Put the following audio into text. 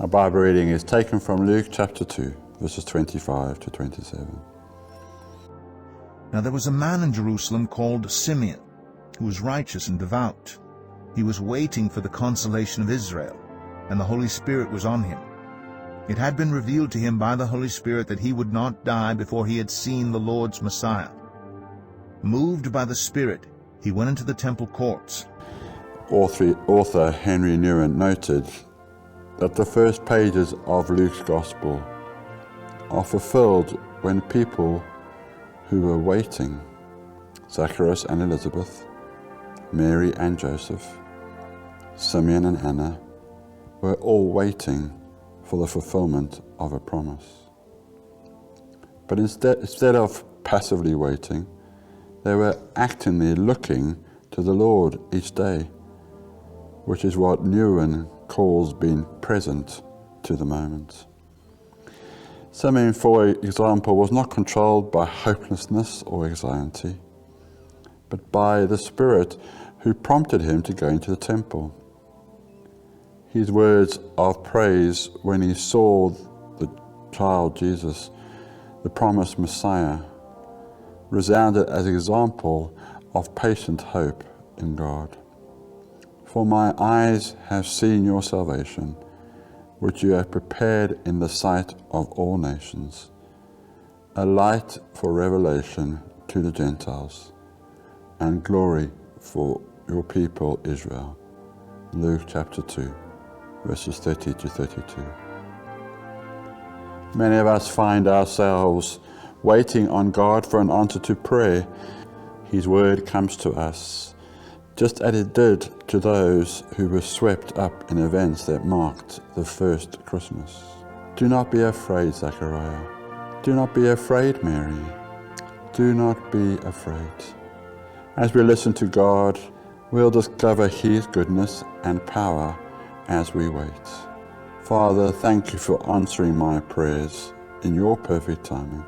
Our Bible reading is taken from Luke chapter 2, verses 25 to 27. Now there was a man in Jerusalem called Simeon, who was righteous and devout. He was waiting for the consolation of Israel, and the Holy Spirit was on him. It had been revealed to him by the Holy Spirit that he would not die before he had seen the Lord's Messiah. Moved by the Spirit, he went into the temple courts. Author Henry Newman noted that the first pages of Luke's Gospel are fulfilled when people who were waiting, Zacharias and Elizabeth, Mary and Joseph, Simeon and Anna, were all waiting for the fulfillment of a promise. But instead of passively waiting, they were actively looking to the Lord each day, which is what Newman calls being present to the moment. Simeon, for example, was not controlled by hopelessness or anxiety, but by the Spirit who prompted him to go into the temple. His words of praise when he saw the child Jesus, the promised Messiah, resounded as an example of patient hope in God. For my eyes have seen your salvation, which you have prepared in the sight of all nations, a light for revelation to the Gentiles, and glory for your people Israel. Luke chapter 2, verses 30 to 32. Many of us find ourselves waiting on God for an answer to prayer. His word comes to us, just as it did to those who were swept up in events that marked the first Christmas. Do not be afraid, Zachariah. Do not be afraid, Mary. Do not be afraid. As we listen to God, we'll discover His goodness and power as we wait. Father, thank you for answering my prayers in your perfect timing.